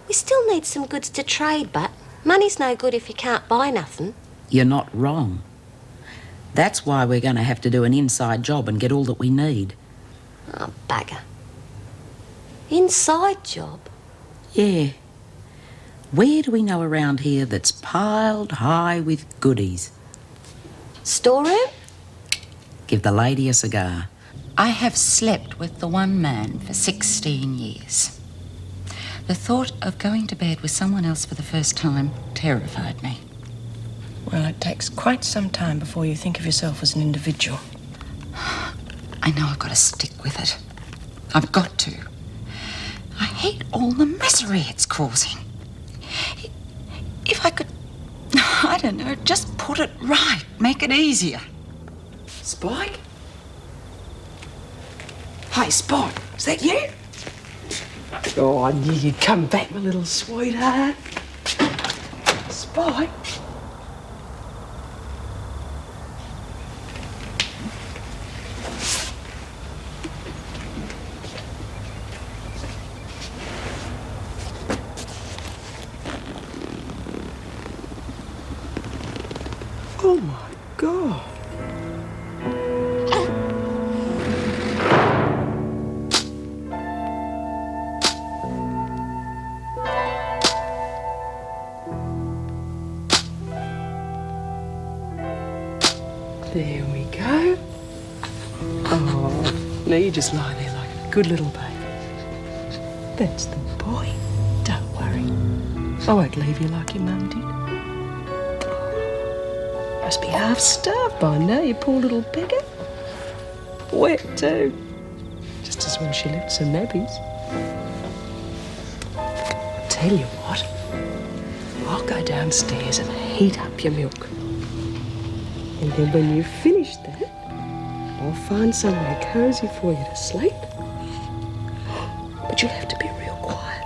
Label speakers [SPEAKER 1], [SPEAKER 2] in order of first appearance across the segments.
[SPEAKER 1] We still need some goods to trade, but money's no good if you can't buy nothing.
[SPEAKER 2] You're not wrong. That's why we're going to have to do an inside job and get all that we need.
[SPEAKER 1] Oh, bugger. Inside job?
[SPEAKER 2] Yeah. Where do we know around here that's piled high with goodies?
[SPEAKER 1] Storeroom?
[SPEAKER 2] Give the lady a cigar.
[SPEAKER 3] I have slept with the one man for 16 years. The thought of going to bed with someone else for the first time terrified me.
[SPEAKER 4] Well, it takes quite some time before you think of yourself as an individual.
[SPEAKER 3] I know I've got to stick with it. I've got to. I hate all the misery it's causing. If I could, I don't know, just put it right, make it easier.
[SPEAKER 4] Spike? Hey, Spike, is that you? Oh, I knew you'd come back, my little sweetheart. Spike? Oh, my God. There we go. Oh, now you just lie there like a good little baby. That's the boy. Don't worry. I won't leave you like your mum did. Must be half starved by now, you poor little beggar. Wet too. Just as when she left St Nabby's. I'll tell you what. I'll go downstairs and heat up your milk. And then when you've finished that, I'll find somewhere cosy for you to sleep. But you'll have to be real quiet.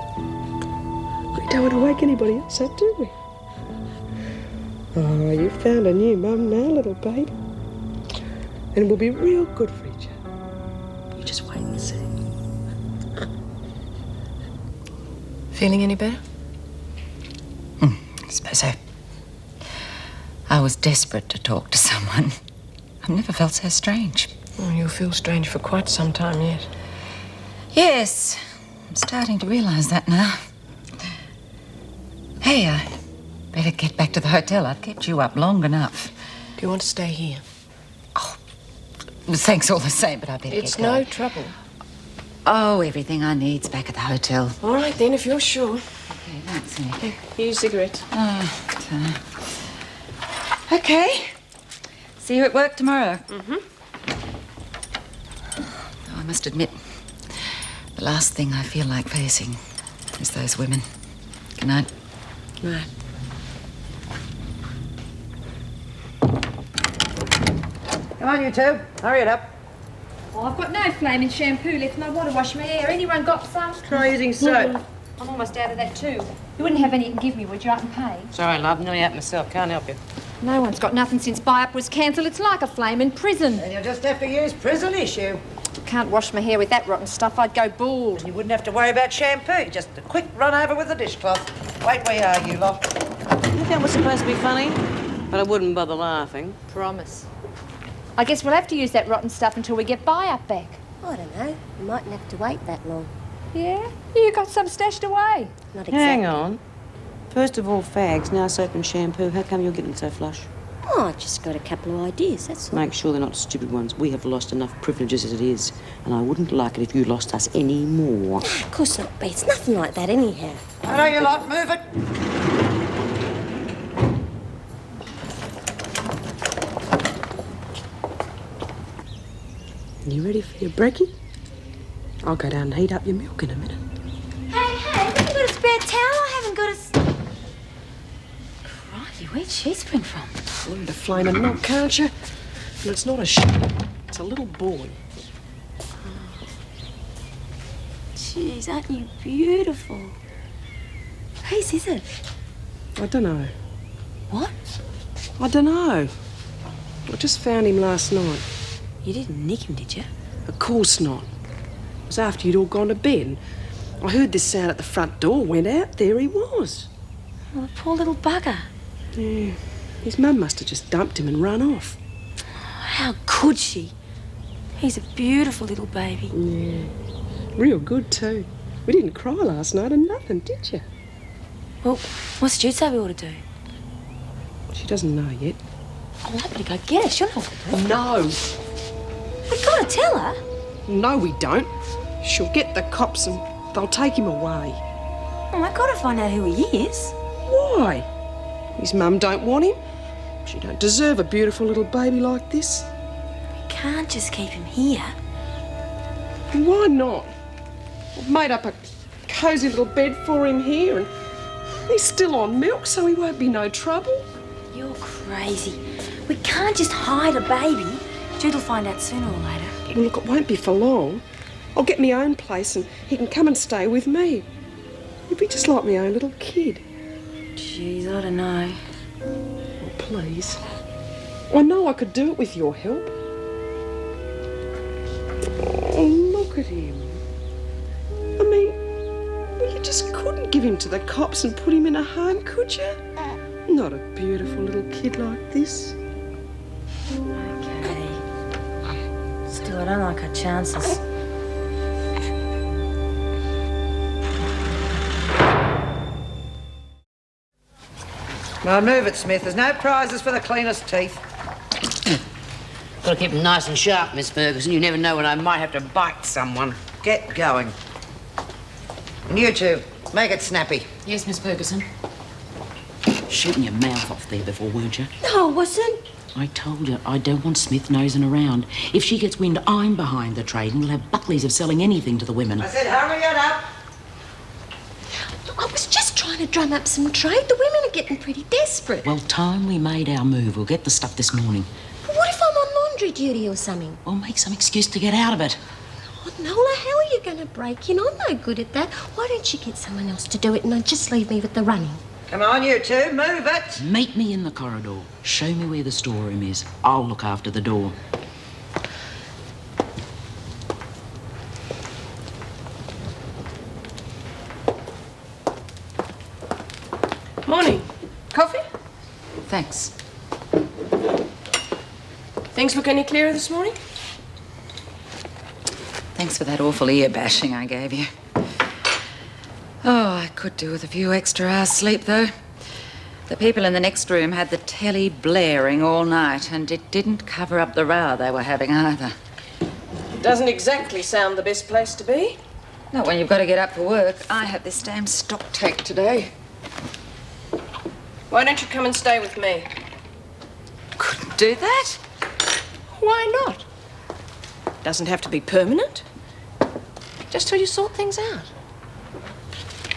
[SPEAKER 4] We don't want to wake anybody else up, do we? Oh, you found a new mum now, little baby. And we'll be real good for each other. You just wait and see.
[SPEAKER 5] Feeling any better?
[SPEAKER 3] I suppose so. I was desperate to talk to someone. I've never felt so strange.
[SPEAKER 5] Oh, you'll feel strange for quite some time yet.
[SPEAKER 3] Yes, I'm starting to realise that now. Hey, I better get back to the hotel. I've kept you up long enough.
[SPEAKER 5] Do you want to stay here?
[SPEAKER 3] Thanks all the same, but I better
[SPEAKER 5] It's
[SPEAKER 3] get going.
[SPEAKER 5] no trouble.
[SPEAKER 3] Oh, everything I need's back at the hotel.
[SPEAKER 5] All right, then, if you're sure.
[SPEAKER 3] Okay, thanks, Nick.
[SPEAKER 5] Here's a cigarette.
[SPEAKER 3] Okay. See you at work tomorrow.
[SPEAKER 5] Mm-hmm.
[SPEAKER 3] Oh, I must admit, the last thing I feel like facing is those women. Good night.
[SPEAKER 5] Right.
[SPEAKER 6] Come on, you two. Hurry it up.
[SPEAKER 7] Oh, I've got no flaming shampoo left and I want to wash my hair. Anyone got some?
[SPEAKER 6] Try using soap.
[SPEAKER 7] I'm almost out of that too. You wouldn't have any you can give me, would you? I can pay.
[SPEAKER 6] Sorry, love. Nearly out myself. Can't help you.
[SPEAKER 7] No one's got nothing since buy-up was cancelled. It's like a flame in prison.
[SPEAKER 6] Then you'll just have to use prison issue.
[SPEAKER 7] Can't wash my hair with that rotten stuff. I'd go bald.
[SPEAKER 6] You wouldn't have to worry about shampoo. Just a quick run over with a dishcloth. Wait where you are, you lot. I think that was supposed to be funny, but I wouldn't bother laughing.
[SPEAKER 7] Promise. I guess we'll have to use that rotten stuff until we get buy-up back.
[SPEAKER 1] I don't know. We mightn't have to wait that long.
[SPEAKER 7] Yeah? You got some stashed away.
[SPEAKER 1] Not exactly.
[SPEAKER 6] Hang on. First of all, fags, now soap and shampoo. How come you're getting so flush?
[SPEAKER 1] Oh, I just got a couple of ideas, that's all.
[SPEAKER 6] Make sure they're not stupid ones. We have lost enough privileges as it is, and I wouldn't like it if you lost us any more.
[SPEAKER 1] Of course not, but it's nothing like that anyhow.
[SPEAKER 6] Hello, you lot. Move it.
[SPEAKER 4] You ready for your brekkie? I'll go down and heat up your milk in a minute.
[SPEAKER 1] Hey, have you got a spare towel? I haven't got a...
[SPEAKER 3] Crikey, where'd she spring from?
[SPEAKER 4] Learn to flame a milk, can't you? And it's not a sheep, it's a little boy.
[SPEAKER 1] Jeez, aren't you beautiful? Whose is it?
[SPEAKER 4] I don't know.
[SPEAKER 1] What?
[SPEAKER 4] I don't know. I just found him last night.
[SPEAKER 1] You didn't nick him, did you?
[SPEAKER 4] Of course not. It was after you'd all gone to bed. I heard this sound at the front door, went out, there he was.
[SPEAKER 1] Oh, the poor little bugger.
[SPEAKER 4] Yeah, his mum must have just dumped him and run off.
[SPEAKER 1] How could she? He's a beautiful little baby.
[SPEAKER 4] Yeah, real good too. We didn't cry last night or nothing, did you?
[SPEAKER 1] Well, what's Jude say we ought to do?
[SPEAKER 4] She doesn't know yet.
[SPEAKER 1] Oh, I better go get her. She'll know what to do.
[SPEAKER 4] No.
[SPEAKER 1] We've got to tell her.
[SPEAKER 4] No, we don't. She'll get the cops and they'll take him away.
[SPEAKER 1] Oh, I've got to find out who he is.
[SPEAKER 4] Why? His mum don't want him. She don't deserve a beautiful little baby like this.
[SPEAKER 1] We can't just keep him here.
[SPEAKER 4] Why not? I've made up a cosy little bed for him here and he's still on milk, so he won't be no trouble.
[SPEAKER 1] You're crazy. We can't just hide a baby. Jude will find out sooner or later.
[SPEAKER 4] Well, look, it won't be for long. I'll get my own place and he can come and stay with me. He'll be just like my own little kid.
[SPEAKER 1] Jeez, I don't know.
[SPEAKER 4] Oh, please. I know I could do it with your help. Oh, look at him. I mean, well, you just couldn't give him to the cops and put him in a home, could you? Not a beautiful little kid like this.
[SPEAKER 1] Okay. Still, I don't like our chances.
[SPEAKER 6] Well, move it, Smith. There's no prizes for the cleanest teeth.
[SPEAKER 8] Got to keep them nice and sharp, Miss Ferguson. You never know when I might have to bite someone.
[SPEAKER 6] Get going. And you two, make it snappy.
[SPEAKER 3] Yes, Miss Ferguson.
[SPEAKER 2] Shooting your mouth off there before, weren't you?
[SPEAKER 1] No, I wasn't.
[SPEAKER 2] I told you, I don't want Smith nosing around. If she gets wind I'm behind the trade, and we'll have Buckleys of selling anything to the women.
[SPEAKER 6] I said hurry it up.
[SPEAKER 1] I was just trying to drum up some trade. The women are getting pretty desperate.
[SPEAKER 2] Well, time we made our move. We'll get the stuff this morning.
[SPEAKER 1] But what if I'm on laundry duty or something?
[SPEAKER 2] We'll make some excuse to get out of it.
[SPEAKER 1] Oh, Nola, how are you going to break in? I'm no good at that. Why don't you get someone else to do it and then just leave me with the running?
[SPEAKER 6] Come on, you two, move it.
[SPEAKER 2] Meet me in the corridor. Show me where the storeroom is. I'll look after the door.
[SPEAKER 5] Morning. Coffee?
[SPEAKER 3] Thanks.
[SPEAKER 5] Things look any clearer this morning?
[SPEAKER 3] Thanks for that awful ear bashing I gave you. Oh, I could do with a few extra hours sleep, though. The people in the next room had the telly blaring all night, and it didn't cover up the row they were having either.
[SPEAKER 5] Doesn't exactly sound the best place to be.
[SPEAKER 3] Not when you've got to get up for work. I had this damn stock take today.
[SPEAKER 5] Why don't you come and stay with me?
[SPEAKER 3] Couldn't do that.
[SPEAKER 5] Why not? Doesn't have to be permanent. Just till you sort things out.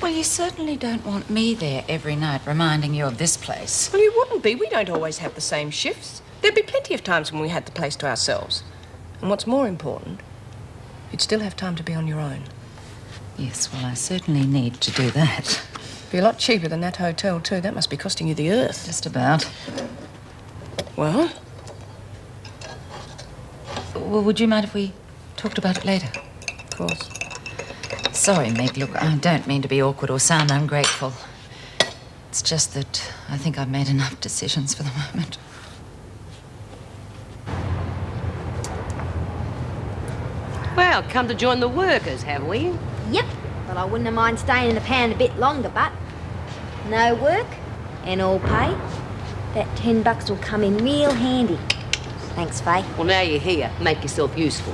[SPEAKER 3] Well, you certainly don't want me there every night reminding you of this place.
[SPEAKER 5] Well, you wouldn't be. We don't always have the same shifts. There'd be plenty of times when we had the place to ourselves. And what's more important, you'd still have time to be on your own.
[SPEAKER 3] Yes, well, I certainly need to do that.
[SPEAKER 5] Be a lot cheaper than that hotel, too. That must be costing you the earth.
[SPEAKER 3] Just about.
[SPEAKER 5] Well?
[SPEAKER 3] Well, would you mind if we talked about it later?
[SPEAKER 5] Of course.
[SPEAKER 3] Sorry, Meg. Look, I don't mean to be awkward or sound ungrateful. It's just that I think I've made enough decisions for the moment.
[SPEAKER 8] Well, come to join the workers, have we?
[SPEAKER 9] Yep, but I wouldn't have mind staying in the pound a bit longer, but no work and all pay. That $10 will come in real handy. Thanks, Faye.
[SPEAKER 8] Well, now you're here. Make yourself useful.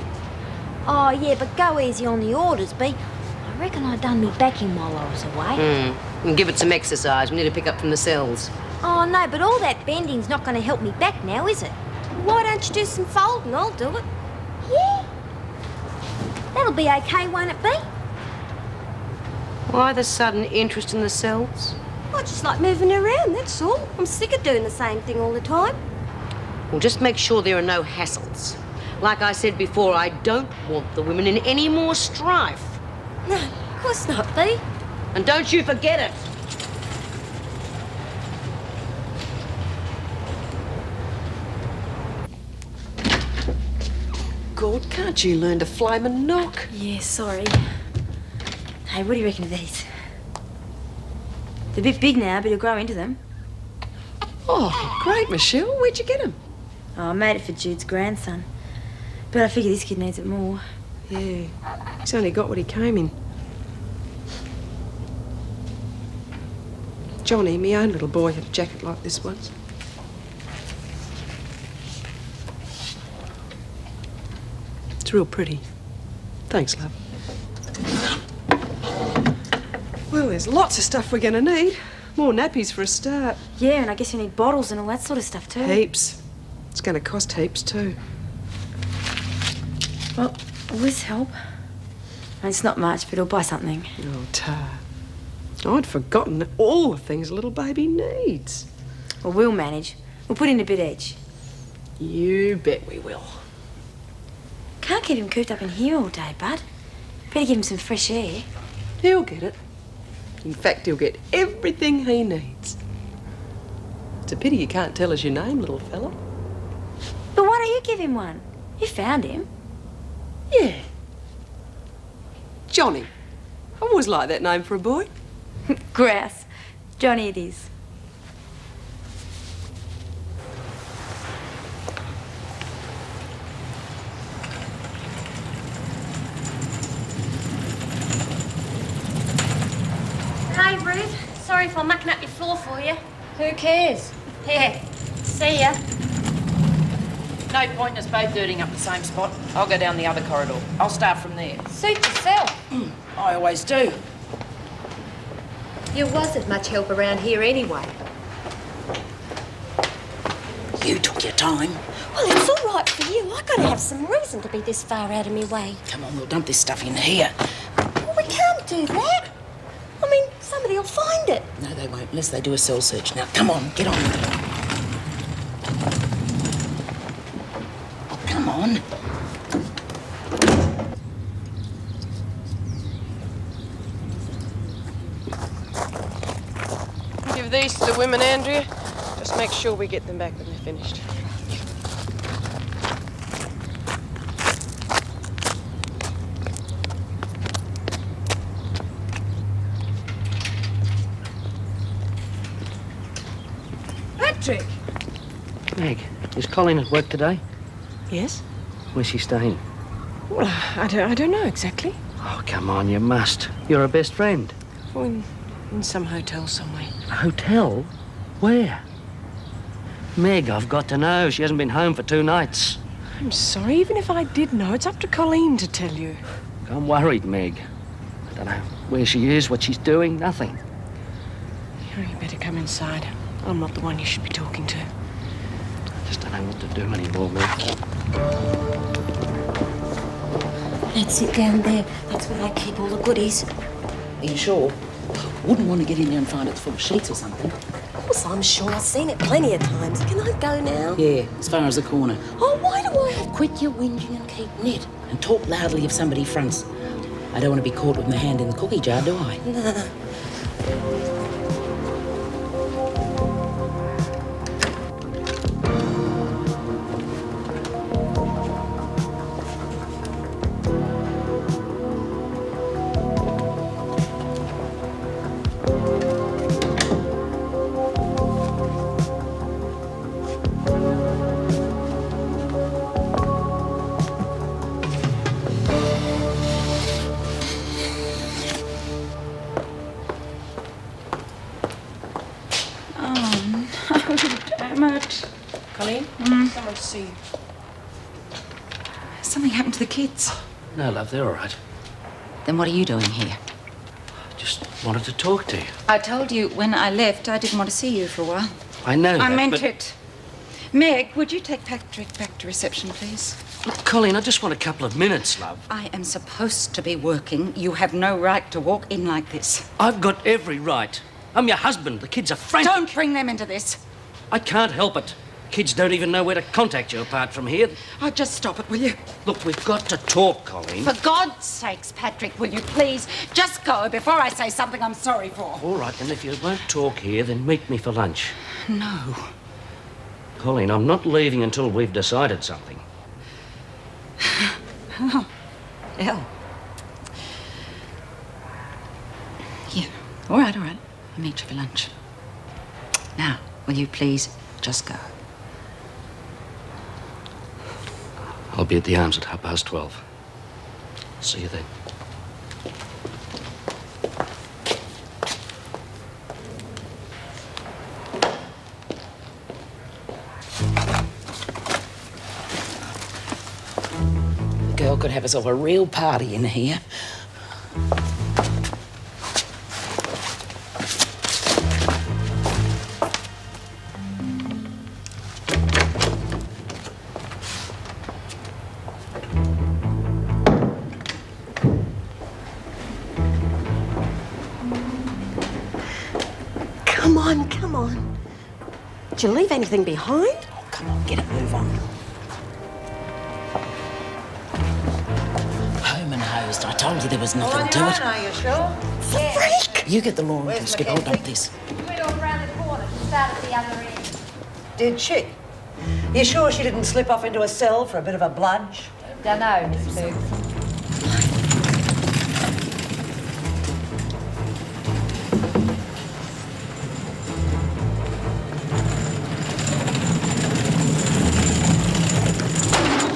[SPEAKER 9] Oh, yeah, but go easy on the orders, B. I reckon I done me backing while I was away.
[SPEAKER 8] And give it some exercise. We need to pick up from the cells.
[SPEAKER 9] Oh, no, but all that bending's not going to help me back now, is it?
[SPEAKER 1] Why don't you do some folding? I'll do it.
[SPEAKER 9] Yeah. That'll be okay, won't it be?
[SPEAKER 8] Why the sudden interest in the cells?
[SPEAKER 1] I just like moving around, that's all. I'm sick of doing the same thing all the time.
[SPEAKER 8] Well, just make sure there are no hassles. Like I said before, I don't want the women in any more strife.
[SPEAKER 1] No, of course not, B.
[SPEAKER 8] And don't you forget it.
[SPEAKER 4] God, can't you learn to flame and knock?
[SPEAKER 1] Yeah, sorry.
[SPEAKER 9] Hey, what do you reckon of these? They're a bit big now, but you'll grow into them.
[SPEAKER 4] Oh, great, Michelle. Where'd you get them?
[SPEAKER 9] Oh, I made it for Jude's grandson. But I figure this kid needs it more.
[SPEAKER 4] Yeah, he's only got what he came in. Johnny, my own little boy, had a jacket like this once. It's real pretty. Thanks, love. Well, there's lots of stuff we're going to need. More nappies for a start.
[SPEAKER 9] Yeah, and I guess you need bottles and all that sort of stuff too.
[SPEAKER 4] Heaps. It's going to cost heaps too.
[SPEAKER 9] Well, will this help? It's not much, but it'll buy something.
[SPEAKER 4] Oh, Tar. I'd forgotten all the things a little baby needs.
[SPEAKER 9] Well, we'll manage. We'll put in a bit each.
[SPEAKER 4] You bet we will.
[SPEAKER 9] Can't keep him cooped up in here all day, Bud. Better give him some fresh air.
[SPEAKER 4] He'll get it. In fact, he'll get everything he needs. It's a pity you can't tell us your name, little fella.
[SPEAKER 9] But why don't you give him one? You found him.
[SPEAKER 4] Yeah. Johnny. I always liked that name for a boy.
[SPEAKER 9] Grouse. Johnny it is.
[SPEAKER 1] Hey, Ruth. Sorry if I'm mucking up your floor for you.
[SPEAKER 3] Who cares?
[SPEAKER 1] Here. See ya.
[SPEAKER 3] No point in us both dirtying up the same spot. I'll go down the other corridor. I'll start from there.
[SPEAKER 1] Suit yourself.
[SPEAKER 3] I always do.
[SPEAKER 1] You wasn't much help around here anyway.
[SPEAKER 2] You took your time.
[SPEAKER 1] Well, it's all right for you. I gotta have some reason to be this far out of me way.
[SPEAKER 2] Come on, we'll dump this stuff in here.
[SPEAKER 1] Well, we can't do that. I mean, somebody will find it.
[SPEAKER 2] No, they won't, unless they do a cell search. Now, come on, get on with it. Oh, come on.
[SPEAKER 5] Give these to the women, Andrea. Just make sure we get them back when they're finished. Patrick!
[SPEAKER 10] Meg, is Colleen at work today?
[SPEAKER 5] Yes?
[SPEAKER 10] Where's she staying?
[SPEAKER 5] Well, I don't know exactly.
[SPEAKER 10] Oh, come on, you must. You're her best friend.
[SPEAKER 5] Oh, in some hotel somewhere.
[SPEAKER 10] A hotel? Where? Meg, I've got to know. She hasn't been home for 2 nights.
[SPEAKER 5] I'm sorry. Even if I did know, it's up to Colleen to tell you.
[SPEAKER 10] I'm worried, Meg. I don't know where she is, what she's doing, nothing.
[SPEAKER 5] You better come inside. I'm not the one you should be talking to.
[SPEAKER 10] I just don't know what to do anymore, Meg.
[SPEAKER 1] That's it down there. That's where I keep all the goodies.
[SPEAKER 2] Are you sure? Wouldn't want to get in there and find it's full of sheets or something.
[SPEAKER 1] Of course, I'm sure. I've seen it plenty of times. Can I go now?
[SPEAKER 2] Yeah, as far as the corner.
[SPEAKER 1] Oh, why do I have...
[SPEAKER 2] Quit your whinging and keep net. And talk loudly if somebody fronts. I don't want to be caught with my hand in the cookie jar, do I?
[SPEAKER 5] Colleen? Someone to see you.
[SPEAKER 3] Something happened to the kids.
[SPEAKER 10] No, love, they're all right.
[SPEAKER 3] Then what are you doing here?
[SPEAKER 10] Just wanted to talk to you.
[SPEAKER 3] I told you when I left I didn't want to see you for a while.
[SPEAKER 10] I know that,
[SPEAKER 3] I meant
[SPEAKER 10] but...
[SPEAKER 3] it. Meg, would you take Patrick back to reception, please?
[SPEAKER 10] Look, Colleen, I just want a couple of minutes, love.
[SPEAKER 3] I am supposed to be working. You have no right to walk in like this.
[SPEAKER 10] I've got every right. I'm your husband. The kids are frantic.
[SPEAKER 3] Don't bring them into this.
[SPEAKER 10] I can't help it. Kids don't even know where to contact you apart from here.
[SPEAKER 3] Oh, just stop it, will you?
[SPEAKER 10] Look, we've got to talk, Colleen.
[SPEAKER 3] For God's sakes, Patrick, will you please just go before I say something I'm sorry for?
[SPEAKER 10] All right, then if you won't talk here, then meet me for lunch.
[SPEAKER 3] No.
[SPEAKER 10] Colleen, I'm not leaving until we've decided something.
[SPEAKER 3] Oh, hell. All right. I'll meet you for lunch. Now, will you please just go?
[SPEAKER 10] I'll be at the Arms at 12:30. See you then.
[SPEAKER 2] The girl could have herself a real party in here.
[SPEAKER 1] Come on. Did you leave anything behind?
[SPEAKER 2] Oh, come on, get a move on. Home and hosed. I told you there was nothing to it.
[SPEAKER 6] Are you sure?
[SPEAKER 1] Freak!
[SPEAKER 2] You get the lawn and skip. I'll dump this.
[SPEAKER 7] We went all round the corner to start at the other end.
[SPEAKER 6] Did she? You sure she didn't slip off into a cell for a bit of a bludge?
[SPEAKER 7] Dunno, Miss Ferguson.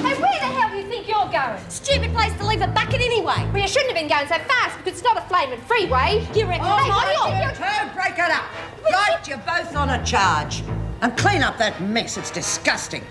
[SPEAKER 7] Hey, where the hell do you think you're going?
[SPEAKER 1] Stupid place to leave a bucket anyway.
[SPEAKER 7] Well, you shouldn't have been going so fast because it's not a flaming freeway. You reckon?
[SPEAKER 6] Oh,
[SPEAKER 7] Hey,
[SPEAKER 6] my
[SPEAKER 7] what
[SPEAKER 6] God,
[SPEAKER 7] do you-
[SPEAKER 6] Toad, break it up. Right, you're both on a charge. And clean up that mess. It's disgusting.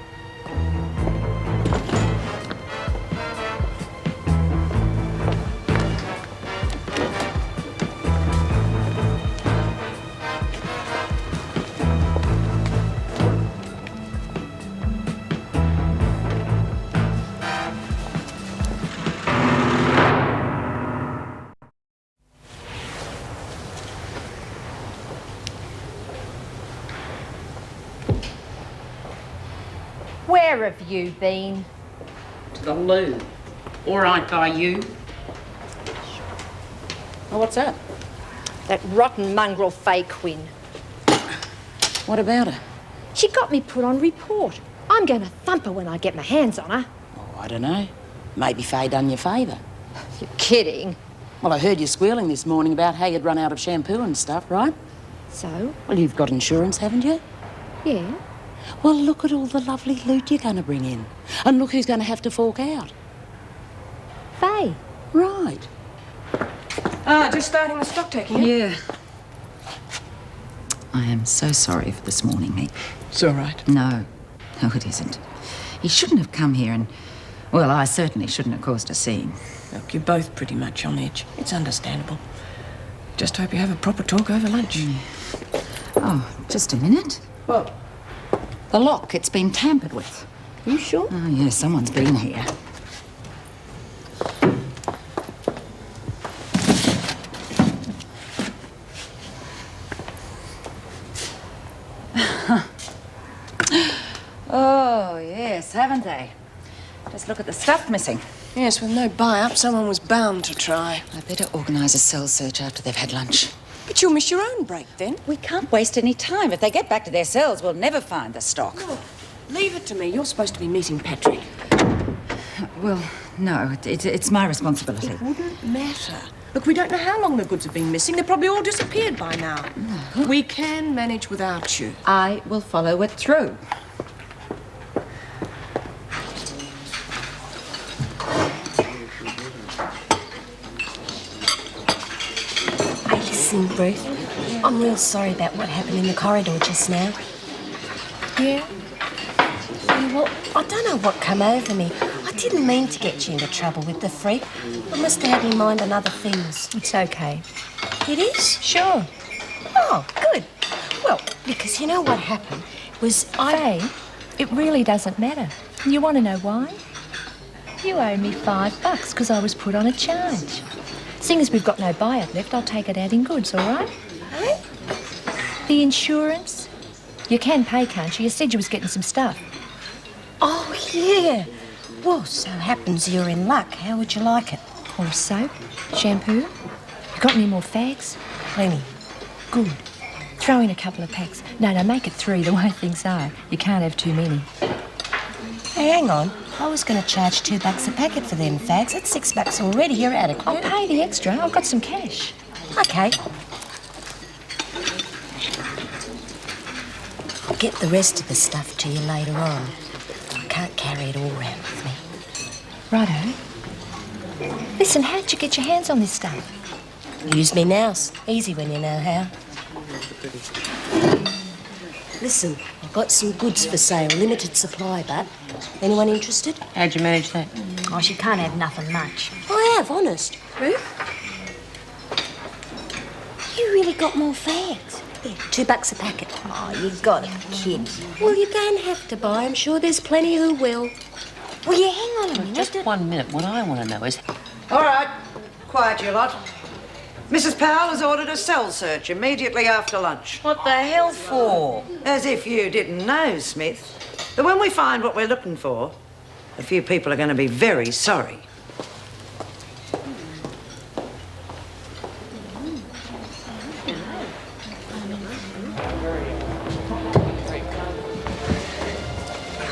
[SPEAKER 7] Where have you been?
[SPEAKER 2] To the loo. All right by you. Oh, what's that?
[SPEAKER 7] That rotten mongrel Faye Quinn.
[SPEAKER 2] What about her?
[SPEAKER 7] She got me put on report. I'm going to thump her when I get my hands on her.
[SPEAKER 2] Oh, I don't know. Maybe Faye done you a favour.
[SPEAKER 7] You're kidding.
[SPEAKER 2] Well, I heard you squealing this morning about how you'd run out of shampoo and stuff, right?
[SPEAKER 7] So?
[SPEAKER 2] Well, you've got insurance, haven't you?
[SPEAKER 7] Yeah.
[SPEAKER 2] Well, look at all the lovely loot you're going to bring in. And look who's going to have to fork out.
[SPEAKER 7] Faye.
[SPEAKER 2] Right.
[SPEAKER 5] Just starting the stock taking.
[SPEAKER 3] Yeah. I am so sorry for this morning, mate.
[SPEAKER 5] It's all right.
[SPEAKER 3] No, it isn't. He shouldn't have come here and, well, I certainly shouldn't have caused a scene.
[SPEAKER 5] Look, you're both pretty much on edge. It's understandable. Just hope you have a proper talk over lunch.
[SPEAKER 3] Oh, just a minute.
[SPEAKER 5] What?
[SPEAKER 3] The lock, it's been tampered with.
[SPEAKER 5] You sure?
[SPEAKER 3] Oh, yeah, someone's been here. Oh, yes, haven't they? Just look at the stuff missing.
[SPEAKER 5] Yes, with no buy-up, someone was bound to try.
[SPEAKER 3] I better organise a cell search after they've had lunch.
[SPEAKER 5] But you'll miss your own break then.
[SPEAKER 3] We can't waste any time. If they get back to their cells, we'll never find the stock.
[SPEAKER 5] Look, leave it to me. You're supposed to be meeting Patrick.
[SPEAKER 3] Well, no, it's my responsibility.
[SPEAKER 5] It wouldn't matter. Look, we don't know how long the goods have been missing. They're probably all disappeared by now. No. We can manage without you.
[SPEAKER 3] I will follow it through.
[SPEAKER 1] Hey, listen, Ruth. I'm real sorry about what happened in the corridor just now.
[SPEAKER 7] Yeah?
[SPEAKER 1] Yeah, well, I don't know what come over me. I didn't mean to get you into trouble with the freak. I must have had my mind on other things.
[SPEAKER 7] It's okay.
[SPEAKER 1] It is?
[SPEAKER 7] Sure.
[SPEAKER 1] Oh, good. Well, because you know what happened was
[SPEAKER 7] Faye, it really doesn't matter. You want to know why? You owe me $5 because I was put on a charge. Seeing as we've got no buy-up left, I'll take it out in goods, all right?
[SPEAKER 1] Eh?
[SPEAKER 7] The insurance? You can pay, can't you? You said you was getting some stuff.
[SPEAKER 1] Oh, yeah. Well, so happens you're in luck. How would you like it?
[SPEAKER 7] Or soap? Shampoo? You got any more fags?
[SPEAKER 1] Plenty.
[SPEAKER 7] Good. Throw in a couple of packs. No, make it 3 the way things are. You can't have too many.
[SPEAKER 1] Hey, hang on. I was going to charge $2 a packet for them fags. That's $6 already. You're adequate.
[SPEAKER 7] I'll pay the extra. I've got some cash.
[SPEAKER 1] Okay. get the rest of the stuff to you later on. I can't carry it all round with me.
[SPEAKER 7] Righto. Listen, how'd you get your hands on this stuff?
[SPEAKER 1] Use me nows. Easy when you know how. Listen, I've got some goods for sale, limited supply, but anyone interested?
[SPEAKER 6] How'd you manage that?
[SPEAKER 9] Oh, she can't have nothing much.
[SPEAKER 1] I have, honest. Ruth? You really got more fags. Yeah, $2 a packet.
[SPEAKER 9] Oh, you gotta be kidding.
[SPEAKER 1] Well, you don't have to buy. I'm sure there's plenty who will.
[SPEAKER 9] Will you hang on a minute?
[SPEAKER 6] Just 1 minute. What I want to know is... All right. Quiet, you lot. Mrs. Powell has ordered a cell search immediately after lunch.
[SPEAKER 8] What the hell for?
[SPEAKER 6] As if you didn't know, Smith. That when we find what we're looking for, a few people are going to be very sorry.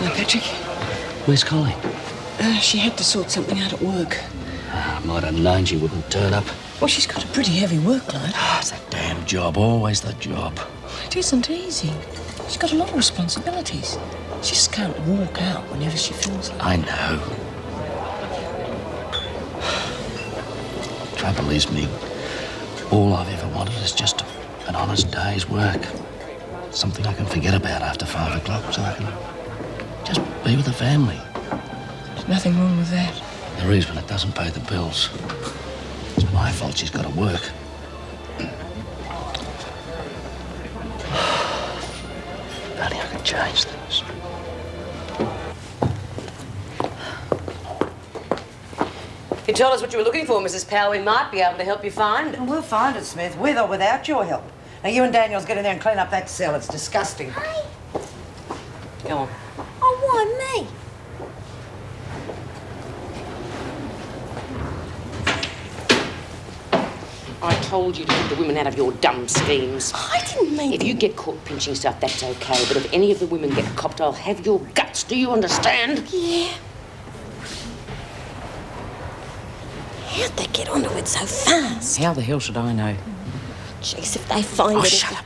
[SPEAKER 5] Hello, Patrick.
[SPEAKER 10] Where's Colleen?
[SPEAKER 5] She had to sort something out at work.
[SPEAKER 10] I might have known she wouldn't turn up.
[SPEAKER 5] Well, she's got a pretty heavy workload.
[SPEAKER 10] It's that damn job, always the job.
[SPEAKER 5] It isn't easy. She's got a lot of responsibilities. She just can't walk out whenever she feels like it.
[SPEAKER 10] I know. Trouble is, me, all I've ever wanted is just an honest day's work. Something I can forget about after 5 o'clock, so I can just be with the family.
[SPEAKER 5] There's nothing wrong with that.
[SPEAKER 10] There is when it doesn't pay the bills. It's my fault she's got to work. If only I could change things.
[SPEAKER 8] If you told us what you were looking for, Mrs. Powell, we might be able to help you find it.
[SPEAKER 6] And we'll find it, Smith, with or without your help. Now, you and Daniels get in there and clean up that cell. It's disgusting.
[SPEAKER 8] Go on.
[SPEAKER 9] Oh, why me?
[SPEAKER 8] I told you to keep the women out of your dumb schemes.
[SPEAKER 1] I didn't mean...
[SPEAKER 8] If you get caught pinching stuff, that's okay. But if any of the women get copped, I'll have your guts. Do you understand?
[SPEAKER 1] Yeah. How'd they get onto it so fast?
[SPEAKER 2] How the hell should I know?
[SPEAKER 1] Jeez, if they find
[SPEAKER 2] Oh,
[SPEAKER 1] it...
[SPEAKER 2] shut up.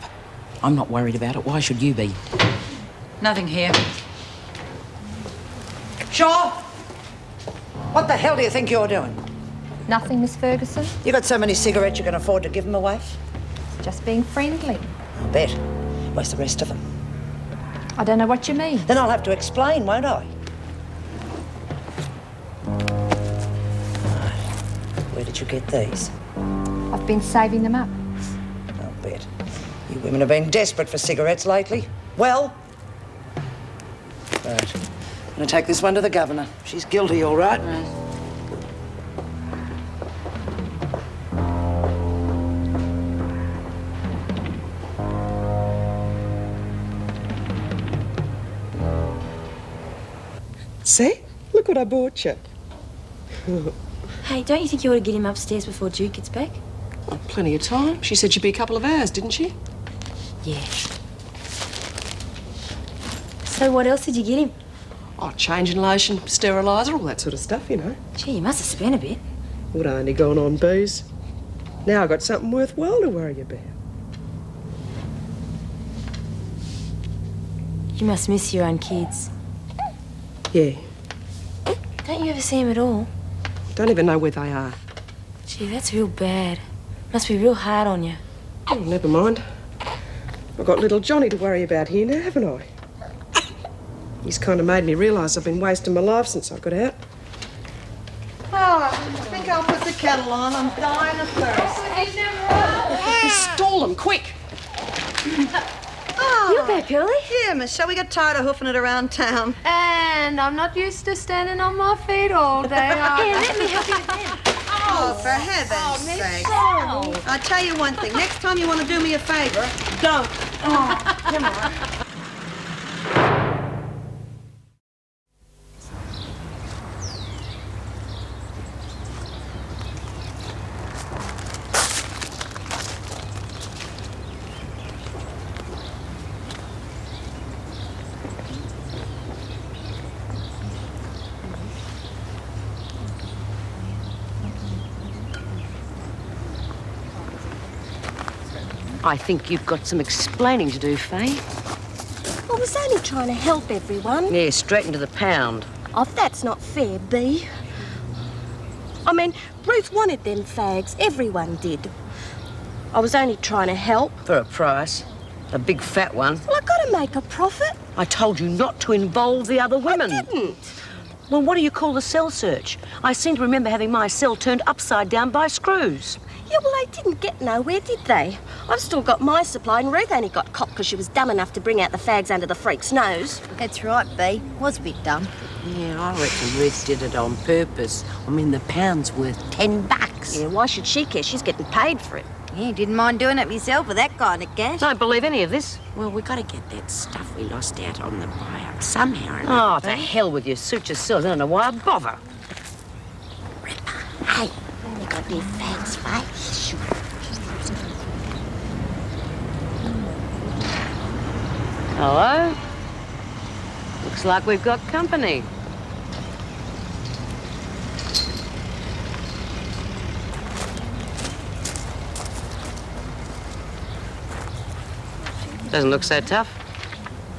[SPEAKER 2] I'm not worried about it. Why should you be?
[SPEAKER 3] Nothing here.
[SPEAKER 6] Shaw! What the hell do you think you're doing?
[SPEAKER 7] Nothing, Miss Ferguson.
[SPEAKER 6] You got so many cigarettes you can afford to give them away?
[SPEAKER 7] Just being friendly.
[SPEAKER 6] I bet. Where's the rest of them?
[SPEAKER 7] I don't know what you mean.
[SPEAKER 6] Then I'll have to explain, won't I? Right. Where did you get these?
[SPEAKER 7] I've been saving them up.
[SPEAKER 6] I'll bet. You women have been desperate for cigarettes lately. Well? Right. I'm gonna take this one to the governor. She's guilty, all right.
[SPEAKER 4] See? Look what I bought you.
[SPEAKER 9] Hey, don't you think you ought to get him upstairs before Jude gets back?
[SPEAKER 4] Oh, plenty of time. She said she'd be a couple of hours, didn't she?
[SPEAKER 9] Yeah. So what else did you get him?
[SPEAKER 4] Oh, changing lotion, steriliser, all that sort of stuff, you know.
[SPEAKER 9] Gee, you must have spent a bit.
[SPEAKER 4] Would I only gone on booze? Now I've got something worthwhile to worry about.
[SPEAKER 9] You must miss your own kids.
[SPEAKER 4] Yeah.
[SPEAKER 9] Don't you ever see them at all?
[SPEAKER 4] Don't even know where they are.
[SPEAKER 9] Gee, that's real bad. Must be real hard on you.
[SPEAKER 4] Oh, never mind. I've got little Johnny to worry about here now, haven't I? He's kind of made me realise I've been wasting my life since I got out.
[SPEAKER 6] Oh, I think I'll put the kettle on. I'm dying of thirst.
[SPEAKER 4] Stall them, quick!
[SPEAKER 9] You're back early.
[SPEAKER 6] Yeah, miss. So we got tired of hoofing it around town.
[SPEAKER 7] And I'm not used to standing on my feet all day.
[SPEAKER 9] Yeah, let me help you with that.
[SPEAKER 6] Oh, for heaven's sake. I'll tell you one thing. Next time you want to do me a favour, don't. Oh, come on.
[SPEAKER 8] I think you've got some explaining to do, Faye.
[SPEAKER 9] Well,
[SPEAKER 1] was only trying to help everyone.
[SPEAKER 8] Yeah, straight into the pound.
[SPEAKER 1] Oh, that's not fair, Bea. I mean, Ruth wanted them fags. Everyone did. I was only trying to help.
[SPEAKER 8] For a price. A big fat one.
[SPEAKER 1] Well, I got to make a profit.
[SPEAKER 8] I told you not to involve the other women.
[SPEAKER 1] I didn't.
[SPEAKER 8] Well, what do you call the cell search? I seem to remember having my cell turned upside down by screws.
[SPEAKER 1] Yeah, well, they didn't get nowhere, did they? I've still got my supply, and Ruth only got copped because she was dumb enough to bring out the fags under the freak's nose.
[SPEAKER 9] That's right, Bea. Was a bit dumb.
[SPEAKER 6] Yeah, I reckon Ruth did it on purpose. I mean, the pound's worth $10.
[SPEAKER 1] Yeah, why should she care? She's getting paid for it.
[SPEAKER 9] Yeah, didn't mind doing it myself with that kind of cash.
[SPEAKER 8] Don't believe any of this.
[SPEAKER 6] Well, we got to get that stuff we lost out on the buy-up somehow or
[SPEAKER 8] Oh,
[SPEAKER 6] another.
[SPEAKER 8] to hell with you. Suit yourselves. I don't know why I bother.
[SPEAKER 9] Hey, you got any fags, mate?
[SPEAKER 8] Hello? Looks like we've got company. Doesn't look so tough.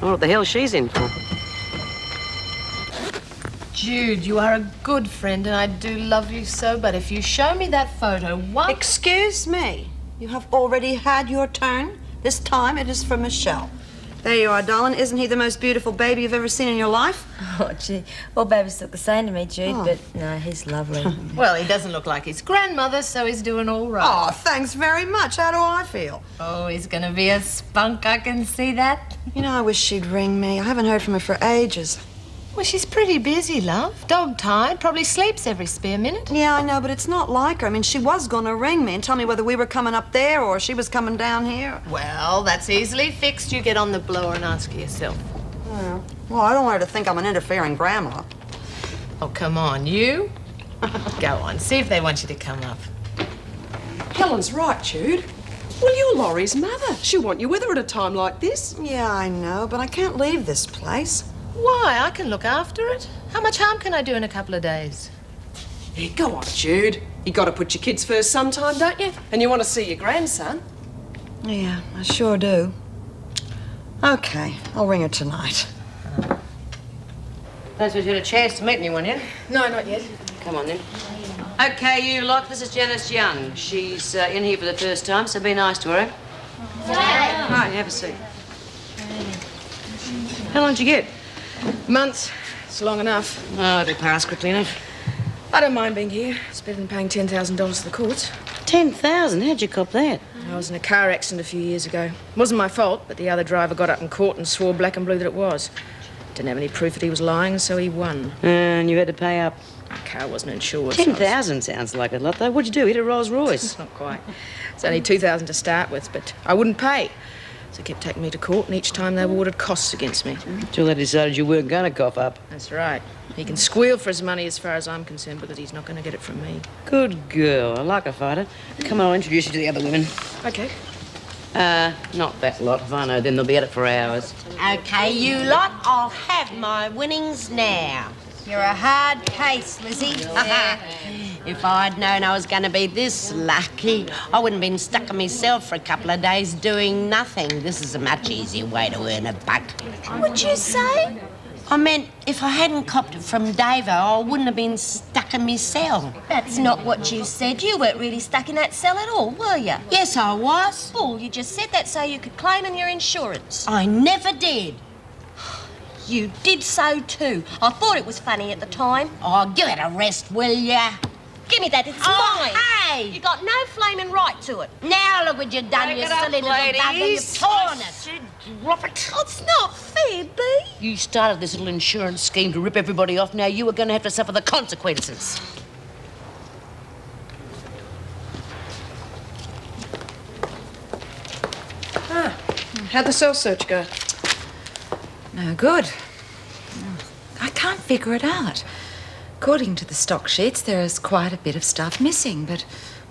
[SPEAKER 8] I wonder what the hell she's in for.
[SPEAKER 11] Jude, you are a good friend and I do love you so, but if you show me that photo once...
[SPEAKER 12] Excuse me. You have already had your turn. This time it is for Michelle. There you are, darling. Isn't he the most beautiful baby you've ever seen in your life?
[SPEAKER 9] Oh, gee. All babies look the same to me, Jude, but no, he's lovely.
[SPEAKER 11] Well, he doesn't look like his grandmother, so he's doing all right.
[SPEAKER 12] Oh, thanks very much. How do I feel?
[SPEAKER 11] Oh, he's gonna be a spunk, I can see that.
[SPEAKER 12] You know, I wish she'd ring me. I haven't heard from her for ages.
[SPEAKER 11] Well, she's pretty busy, love. Dog-tired, probably sleeps every spare minute.
[SPEAKER 12] Yeah, I know, but it's not like her. I mean, she was gonna ring me and tell me whether we were coming up there or she was coming down here.
[SPEAKER 11] Well, that's easily fixed. You get on the blower and ask her yourself.
[SPEAKER 12] Well, I don't want her to think I'm an interfering grandma.
[SPEAKER 11] Oh, come on, you? Go on, see if they want you to come up.
[SPEAKER 4] Helen's right, Jude. Well, you're Laurie's mother. She'll want you with her at a time like this.
[SPEAKER 12] Yeah, I know, but I can't leave this place.
[SPEAKER 11] Why? I can look after it. How much harm can I do in a couple of days?
[SPEAKER 4] Yeah, go on, Jude. You got to put your kids first sometime, don't you? And you want to see your grandson.
[SPEAKER 12] Yeah, I sure do. Okay, I'll ring her tonight.
[SPEAKER 8] Don't suppose you had a chance to meet anyone yet?
[SPEAKER 11] No, not yet.
[SPEAKER 8] Come on, then. Okay, you lot, this is Janice Young. She's in here for the first time, so be nice to her, eh?
[SPEAKER 11] Yeah.
[SPEAKER 8] All right, have a seat. How long did you get?
[SPEAKER 5] Months. It's long enough.
[SPEAKER 8] Oh, it'll pass quickly enough.
[SPEAKER 5] I don't mind being here. It's better than paying $10,000 to the courts.
[SPEAKER 8] 10,000? How'd you cop that?
[SPEAKER 5] I was in a car accident a few years ago. It wasn't my fault, but the other driver got up in court and swore black and blue that it was. Didn't have any proof that he was lying, so he won.
[SPEAKER 8] And you had to pay up.
[SPEAKER 5] The car wasn't insured. so I was-
[SPEAKER 8] 10,000 sounds like a lot, though. What'd you do? Hit a Rolls Royce?
[SPEAKER 5] Not quite. It's only $2,000 to start with, but I wouldn't pay. So they kept taking me to court, and each time they awarded costs against me.
[SPEAKER 8] Until they decided you weren't going to cough up.
[SPEAKER 5] That's right. He can squeal for his money as far as I'm concerned, because he's not going to get it from me.
[SPEAKER 8] Good girl. I like a fighter. Come on, I'll introduce you to the other women.
[SPEAKER 5] Okay.
[SPEAKER 8] Not that lot. If I know them, they'll be at it for hours.
[SPEAKER 13] Okay, you lot, I'll have my winnings now. You're a hard case, Lizzie. If I'd known I was going to be this lucky, I wouldn't have been stuck on myself for a couple of days doing nothing. This is a much easier way to earn a buck.
[SPEAKER 1] What'd you say?
[SPEAKER 13] I meant, if I hadn't copped it from Davo, I wouldn't have been stuck in my cell.
[SPEAKER 1] That's not what you said. You weren't really stuck in that cell at all, were you?
[SPEAKER 13] Yes, I was.
[SPEAKER 1] Well, you just said that so you could claim on your insurance.
[SPEAKER 13] I never did.
[SPEAKER 1] You did so too. I thought it was funny at the time.
[SPEAKER 13] Oh, give it a rest, will ya?
[SPEAKER 1] Give me that, it's
[SPEAKER 13] Oh,
[SPEAKER 1] mine.
[SPEAKER 13] hey!
[SPEAKER 1] You got no flaming right to it.
[SPEAKER 13] Now look what you've done,
[SPEAKER 8] Break
[SPEAKER 13] you
[SPEAKER 8] it up,
[SPEAKER 13] silly little bugger.
[SPEAKER 8] ladies.
[SPEAKER 13] You've torn it.
[SPEAKER 8] Drop it.
[SPEAKER 1] Oh, it's not fair, Bea.
[SPEAKER 8] You started this little insurance scheme to rip everybody off. Now you are going to have to suffer the consequences.
[SPEAKER 5] How'd the cell search go?
[SPEAKER 3] No good. I can't figure it out. According to the stock sheets, there is quite a bit of stuff missing, but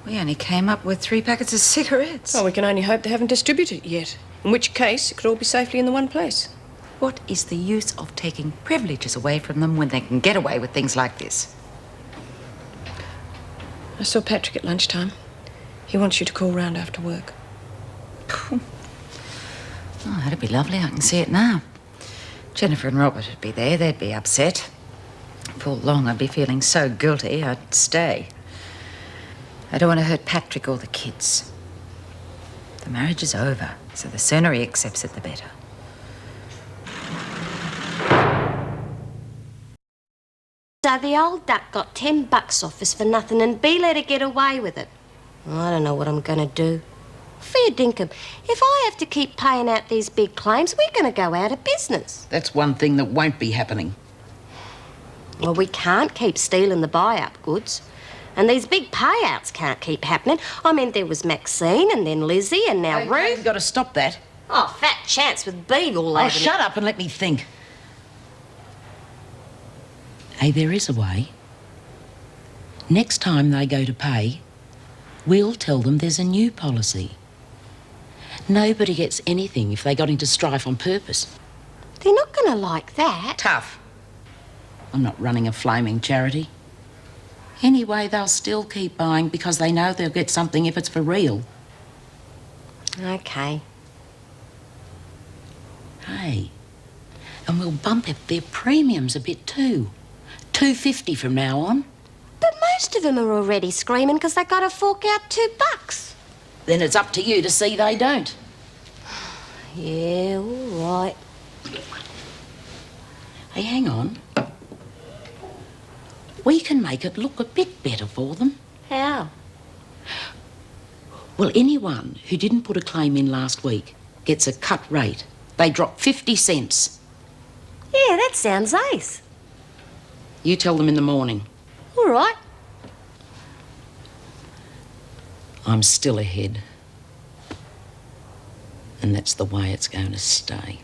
[SPEAKER 3] we only came up with 3 packets of cigarettes.
[SPEAKER 5] Well, we can only hope they haven't distributed it yet. In which case, it could all be safely in the one place.
[SPEAKER 3] What is the use of taking privileges away from them when they can get away with things like this?
[SPEAKER 5] I saw Patrick at lunchtime. He wants you to call round after work.
[SPEAKER 3] Oh, that'd be lovely. I can see it now. Jennifer and Robert would be there. They'd be upset. For long, I'd be feeling so guilty, I'd stay. I don't want to hurt Patrick or the kids. The marriage is over, so the sooner he accepts it, the better.
[SPEAKER 1] So the old duck got $10 off us for nothing and Bea let her get away with it. I don't know what I'm going to do. Fair dinkum. If I have to keep paying out these big claims, we're going to go out of business.
[SPEAKER 2] That's one thing that won't be happening.
[SPEAKER 1] Well, we can't keep stealing the buy-up goods. And these big payouts can't keep happening. I mean, there was Maxine and then Lizzie and now Ruth.
[SPEAKER 2] You've got to stop that.
[SPEAKER 1] Oh, fat chance with Bea all over
[SPEAKER 2] Oh, shut up and let me think. Hey, there is a way. Next time they go to pay, we'll tell them there's a new policy. Nobody gets anything if they got into strife on purpose.
[SPEAKER 1] They're not going to like that.
[SPEAKER 2] Tough. I'm not running a flaming charity. Anyway, they'll still keep buying because they know they'll get something if it's for real.
[SPEAKER 1] Okay.
[SPEAKER 2] Hey, and we'll bump up their premiums a bit too. $2.50 from now on.
[SPEAKER 1] But most of them are already screaming because they got to fork out $2.
[SPEAKER 2] Then it's up to you to see they don't.
[SPEAKER 1] Yeah, all right.
[SPEAKER 2] Hey, hang on. We can make it look a bit better for them.
[SPEAKER 1] How?
[SPEAKER 2] Well, anyone who didn't put a claim in last week gets a cut rate. They drop 50 cents.
[SPEAKER 1] Yeah, that sounds ace.
[SPEAKER 2] You tell them in the morning.
[SPEAKER 1] All right.
[SPEAKER 2] I'm still ahead. And that's the way it's going to stay.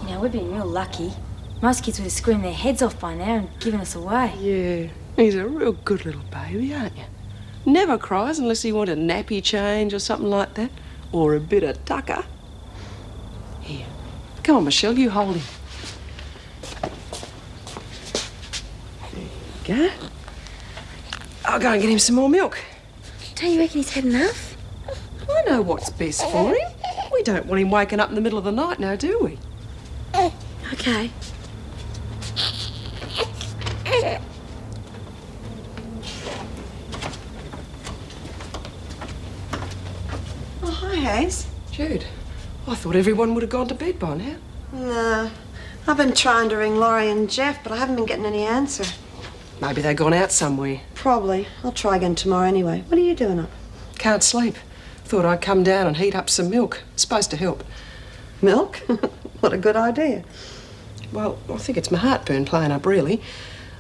[SPEAKER 7] You know, we've been real lucky. Most kids would have screamed their heads off by now and given us away.
[SPEAKER 4] Yeah, he's a real good little baby, aren't you? Never cries unless he wants a nappy change or something like that. Or a bit of tucker. Here. Come on, Michelle, you hold him. There you go. I'll go and get him some more milk.
[SPEAKER 1] Don't you reckon he's had enough?
[SPEAKER 4] I know what's best for him. We don't want him waking up in the middle of the night now, do we?
[SPEAKER 1] Okay.
[SPEAKER 12] Oh, hi, Hayes.
[SPEAKER 4] Jude, I thought everyone would have gone to bed by now.
[SPEAKER 12] No. I've been trying to ring Laurie and Jeff, but I haven't been getting any answer.
[SPEAKER 4] Maybe they've gone out somewhere.
[SPEAKER 12] Probably. I'll try again tomorrow anyway. What are you doing up?
[SPEAKER 4] Can't sleep. Thought I'd come down and heat up some milk. Supposed to help.
[SPEAKER 12] Milk? What a good idea.
[SPEAKER 4] Well, I think it's my heartburn playing up, really.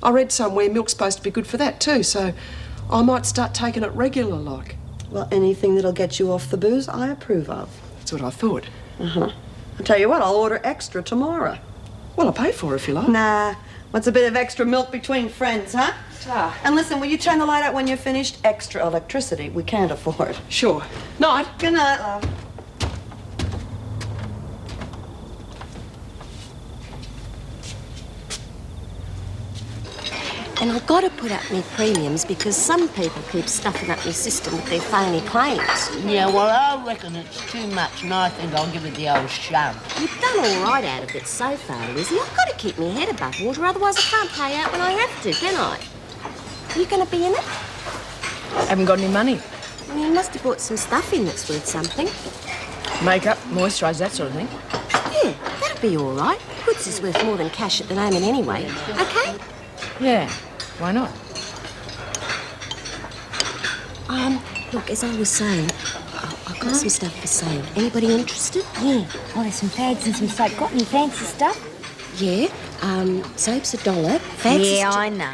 [SPEAKER 4] I read somewhere milk's supposed to be good for that too, so I might start taking it regular like.
[SPEAKER 12] Well, anything that'll get you off the booze, I approve of.
[SPEAKER 4] That's what I thought.
[SPEAKER 12] Uh-huh. I'll tell you what, I'll order extra tomorrow.
[SPEAKER 4] Well, I'll pay for it if you like.
[SPEAKER 12] Nah. What's a bit of extra milk between friends, huh?
[SPEAKER 4] Ta.
[SPEAKER 12] And listen, will you turn the light out when you're finished? Extra electricity we can't afford.
[SPEAKER 4] Sure. Night.
[SPEAKER 12] Good night, love.
[SPEAKER 1] And I've got to put up my premiums because some people keep stuffing up my system with their phony claims.
[SPEAKER 8] Yeah, well, I reckon it's too much, and I think I'll give it the old shove.
[SPEAKER 1] You've done all right out of it so far, Lizzie. I've got to keep my head above water, otherwise I can't pay out when I have to, can I? Are you going to be in it?
[SPEAKER 5] Haven't got any money.
[SPEAKER 1] Well, you must have bought some stuff in that's worth something.
[SPEAKER 5] Makeup, moisturise, that sort of thing.
[SPEAKER 1] Yeah, that'll be all right. Goods is worth more than cash at the moment anyway. Okay?
[SPEAKER 5] Yeah, why not?
[SPEAKER 1] Look, as I was saying, I've got some stuff for sale. Anybody interested?
[SPEAKER 7] Yeah. Oh, there's some fags and some soap. Got any fancy stuff?
[SPEAKER 1] Yeah, soap's $1. Fags
[SPEAKER 7] Yeah,
[SPEAKER 1] is
[SPEAKER 7] I know.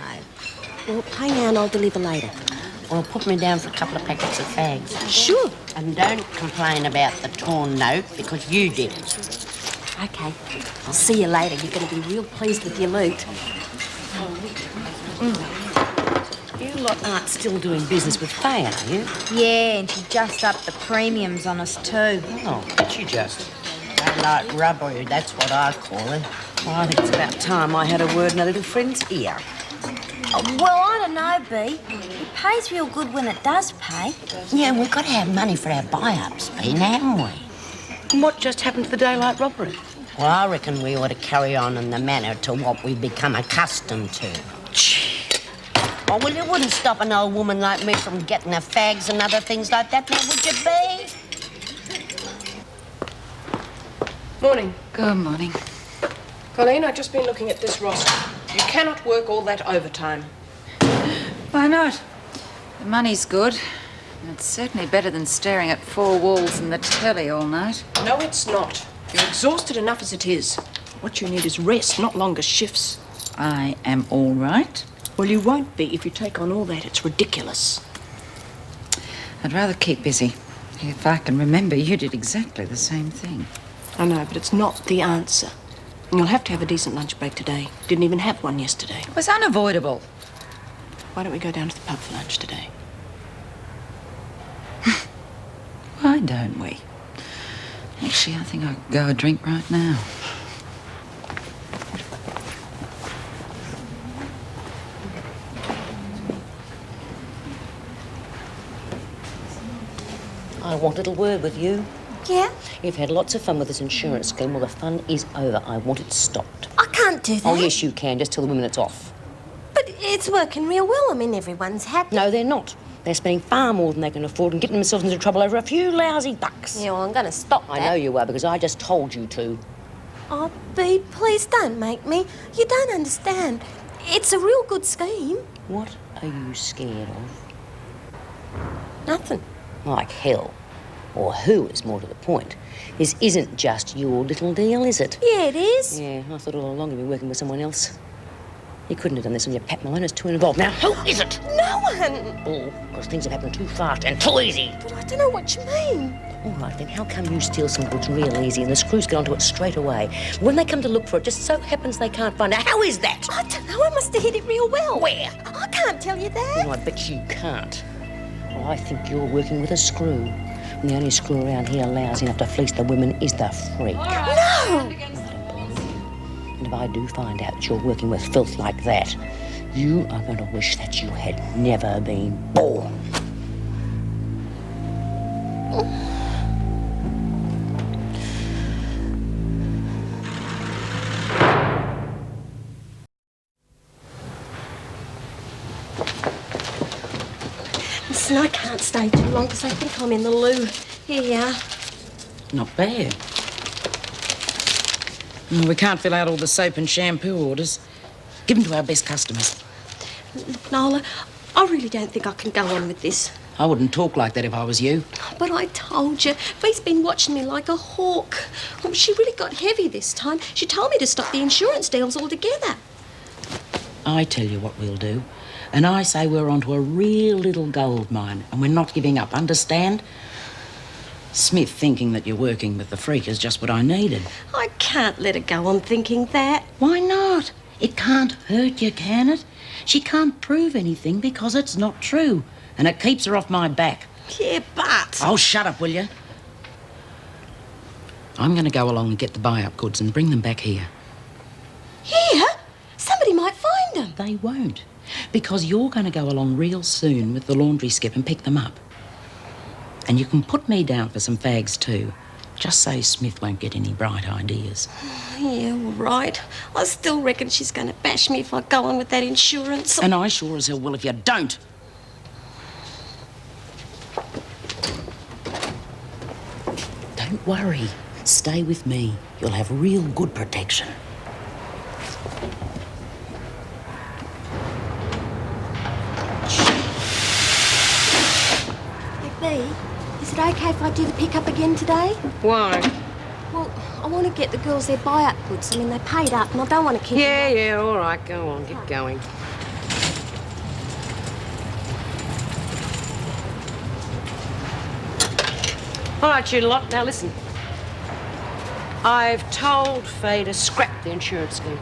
[SPEAKER 1] Well, pay now and I'll deliver later.
[SPEAKER 8] Well, put me down for a couple of packets of fags.
[SPEAKER 1] Sure.
[SPEAKER 8] And don't complain about the torn note, because you did it.
[SPEAKER 1] Okay. I'll see you later. You're going to be real pleased with your loot.
[SPEAKER 8] You lot aren't still doing business with Faye, are you?
[SPEAKER 7] Yeah, and she just upped the premiums on us too.
[SPEAKER 8] Oh, did she just? They like rubber, that's what I call it.
[SPEAKER 12] Well, I think it's about time I had a word in a little friend's ear.
[SPEAKER 7] Oh, well, I don't know, Bea. It pays real good when it does pay.
[SPEAKER 8] Yeah, we've got to have money for our buy-ups, Bean, haven't we? And what just happened to the daylight robbery?
[SPEAKER 13] Well, I reckon we ought to carry on in the manner to what we've become accustomed to. Oh, well, you wouldn't stop an old woman like me from getting her fags and other things like that, now would you be?
[SPEAKER 5] Morning.
[SPEAKER 3] Good morning.
[SPEAKER 5] Colleen, I've just been looking at this roster. You cannot work all that overtime.
[SPEAKER 3] Why not? The money's good. And it's certainly better than staring at four walls and the telly all night.
[SPEAKER 5] No, it's not. You're exhausted enough as it is. What you need is rest, not longer shifts.
[SPEAKER 3] I am all right.
[SPEAKER 5] Well, you won't be if you take on all that. It's ridiculous.
[SPEAKER 3] I'd rather keep busy. If I can remember, you did exactly the same thing.
[SPEAKER 5] I know, but it's not the answer. And you'll have to have a decent lunch break today. Didn't even have one yesterday.
[SPEAKER 3] It was unavoidable.
[SPEAKER 5] Why don't we go down to the pub for lunch today?
[SPEAKER 3] Why don't we? Actually, I think I could go a drink right now.
[SPEAKER 8] I want a little word with you.
[SPEAKER 1] Yeah?
[SPEAKER 8] You've had lots of fun with this insurance scheme. Well, the fun is over. I want it stopped.
[SPEAKER 1] I can't do that.
[SPEAKER 8] Oh, yes, you can. Just tell the women it's off.
[SPEAKER 1] But it's working real well. I mean, everyone's happy.
[SPEAKER 8] No, they're not. They're spending far more than they can afford and getting themselves into trouble over a few lousy bucks.
[SPEAKER 1] Yeah, well, I'm going to stop that.
[SPEAKER 8] I know you are, because I just told you to.
[SPEAKER 1] Oh, Bea, please don't make me. You don't understand. It's a real good scheme.
[SPEAKER 8] What are you scared of?
[SPEAKER 1] Nothing.
[SPEAKER 8] Like hell. Or who is more to the point. This isn't just your little deal, is it?
[SPEAKER 1] Yeah, it is.
[SPEAKER 8] Yeah, I thought all along you'd been working with someone else. You couldn't have done this on your Pat Malone. It's too involved. Now, who is it?
[SPEAKER 1] No one.
[SPEAKER 8] Bull, because things have happened too fast and too easy.
[SPEAKER 1] But I don't know what you mean.
[SPEAKER 8] All right, then how come you steal some goods real easy and the screws get onto it straight away? When they come to look for it, just so happens they can't find it. How is that?
[SPEAKER 1] I don't know. I must have hit it real well.
[SPEAKER 8] Where?
[SPEAKER 1] I can't tell you that.
[SPEAKER 8] Well, I bet you can't. Well, I think you're working with a screw. And the only screw around here lousy enough to fleece the women is the freak.
[SPEAKER 1] No!
[SPEAKER 8] I don't believe you. And if I do find out that you're working with filth like that, you are going to wish that you had never been born.
[SPEAKER 1] Listen, I can't stay too long because I think I'm in the loo. Here you are.
[SPEAKER 2] Not bad. Well, we can't fill out all the soap and shampoo orders. Give them to our best customers.
[SPEAKER 1] Look, Nola, I really don't think I can go on with this.
[SPEAKER 2] I wouldn't talk like that if I was you.
[SPEAKER 1] But I told you, Bee's been watching me like a hawk. Oh, she really got heavy this time. She told me to stop the insurance deals altogether.
[SPEAKER 2] I tell you what we'll do. And I say we're onto a real little gold mine and we're not giving up, understand? Smith thinking that you're working with the freak is just what I needed.
[SPEAKER 1] I can't let her go on thinking that.
[SPEAKER 2] Why not? It can't hurt you, can it? She can't prove anything because it's not true. And it keeps her off my back.
[SPEAKER 1] Yeah, but...
[SPEAKER 2] Oh, shut up, will you? I'm going to go along and get the buy-up goods and bring them back here.
[SPEAKER 1] Here? Somebody might find them.
[SPEAKER 2] They won't. Because you're going to go along real soon with the laundry skip and pick them up. And you can put me down for some fags too. Just so Smith won't get any bright ideas.
[SPEAKER 1] Yeah, all right. I still reckon she's going to bash me if I go on with that insurance.
[SPEAKER 2] And I sure as hell will if you don't. Don't worry. Stay with me. You'll have real good protection.
[SPEAKER 1] Hey, Bea, is it okay if I do the pickup again today?
[SPEAKER 12] Why?
[SPEAKER 1] Well, I want to get the girls their buy-up goods. I mean, they paid up and I don't want to keep
[SPEAKER 12] Yeah, all right, go on, get going. All right, you lot, now listen. I've told Faye to scrap the insurance scheme.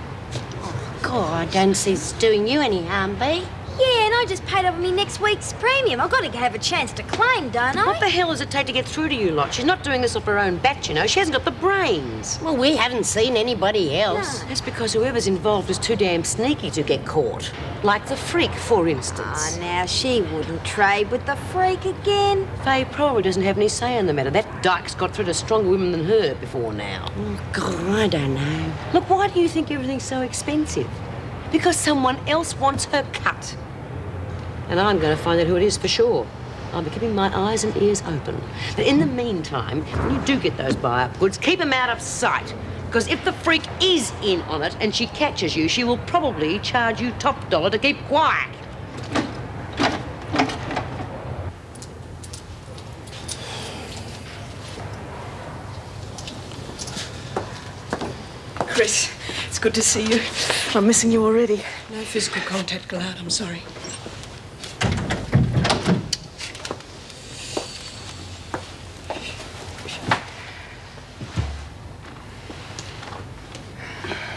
[SPEAKER 13] God, I don't see it's doing you any harm, Bea.
[SPEAKER 1] Yeah,
[SPEAKER 9] and I just paid over me next week's premium. I've got to have a chance to claim, don't I?
[SPEAKER 6] What the hell does it take to get through to you lot? She's not doing this off her own bat, you know. She hasn't got the brains.
[SPEAKER 13] Well, we haven't seen anybody else.
[SPEAKER 6] That's because whoever's involved is too damn sneaky to get caught. Like the freak, for instance.
[SPEAKER 9] Oh, now she wouldn't trade with the freak again.
[SPEAKER 6] Faye probably doesn't have any say in the matter. That dyke's got through to stronger women than her before now.
[SPEAKER 13] Oh, God, I don't know.
[SPEAKER 6] Look, why do you think everything's so expensive? Because someone else wants her cut. And I'm going to find out who it is for sure. I'll be keeping my eyes and ears open. But in the meantime, when you do get those buy-up goods, keep them out of sight. Because if the freak is in on it and she catches you, she will probably charge you top dollar to keep quiet.
[SPEAKER 4] Chris, it's good to see you. I'm missing you already.
[SPEAKER 5] No physical contact, Gillard. I'm sorry.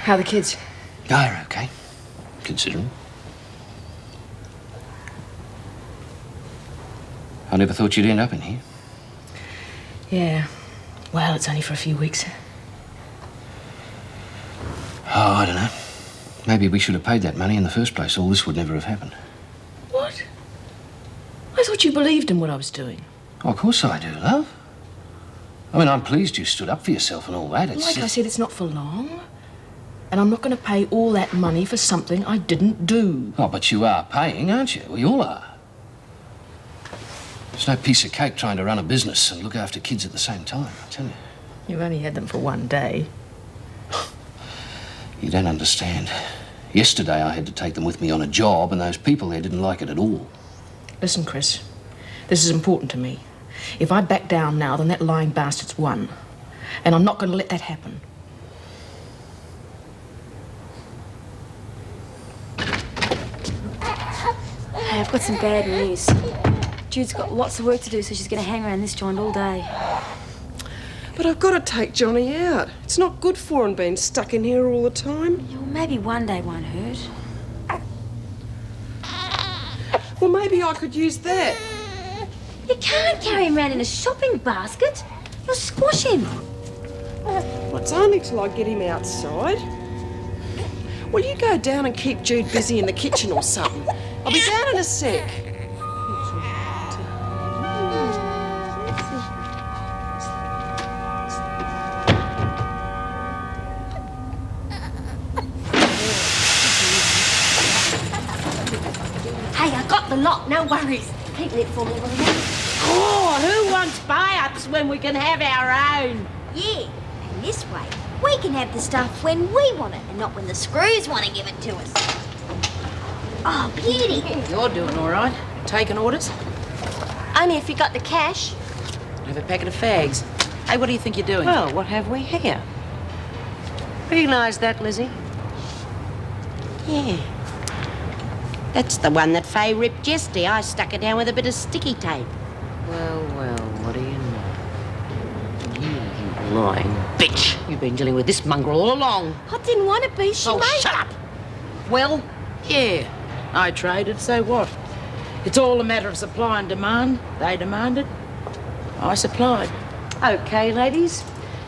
[SPEAKER 4] How are the kids?
[SPEAKER 10] They're okay, considering. I never thought you'd end up in here.
[SPEAKER 4] Yeah. Well, it's only for a few weeks.
[SPEAKER 10] Oh, I don't know. Maybe we should have paid that money in the first place. All this would never have happened.
[SPEAKER 4] What? I thought you believed in what I was doing.
[SPEAKER 10] Oh, of course I do, love. I mean, I'm pleased you stood up for yourself and all that. It's
[SPEAKER 4] Like I said, it's not for long. And I'm not going to pay all that money for something I didn't do.
[SPEAKER 10] Oh, but you are paying, aren't you? We all are. It's no piece of cake trying to run a business and look after kids at the same time, I tell you.
[SPEAKER 4] You've only had them for one day.
[SPEAKER 10] You don't understand. Yesterday I had to take them with me on a job and those people there didn't like it at all.
[SPEAKER 4] Listen, Chris, this is important to me. If I back down now, then that lying bastard's won. And I'm not going to let that happen.
[SPEAKER 9] Hey, I've got some bad news. Jude's got lots of work to do, so she's going to hang around this joint all day.
[SPEAKER 4] But I've got to take Johnny out. It's not good for him being stuck in here all the time.
[SPEAKER 9] Well, maybe one day won't hurt.
[SPEAKER 4] Well, maybe I could use that.
[SPEAKER 9] You can't carry him around in a shopping basket. You'll squash him.
[SPEAKER 4] Well, it's only till I get him outside. Well, you go down and keep Jude busy in the kitchen or something. I'll be down in a sec.
[SPEAKER 1] Hey, I got the lot. No worries. Keep it for me, will you?
[SPEAKER 13] Oh, who wants buy-ups when we can have our own?
[SPEAKER 9] Yeah, and this way, we can have the stuff when we want it and not when the screws want to give it to us. Oh, beauty.
[SPEAKER 6] You're doing all right. Taking orders.
[SPEAKER 1] Only if you got the cash.
[SPEAKER 6] Have a packet of fags. Hey, what do you think you're doing?
[SPEAKER 13] Well, what have we here?
[SPEAKER 6] Recognise that, Lizzie?
[SPEAKER 13] Yeah. That's the one that Faye ripped yesterday. I stuck it down with a bit of sticky tape.
[SPEAKER 6] Well, what do you know? You lying bitch. You've been dealing with this mongrel all along.
[SPEAKER 1] I didn't want to be. She
[SPEAKER 6] Oh,
[SPEAKER 1] made...
[SPEAKER 6] shut up! Well, yeah. I traded, so what? It's all a matter of supply and demand. They demanded. I supplied. Okay, ladies.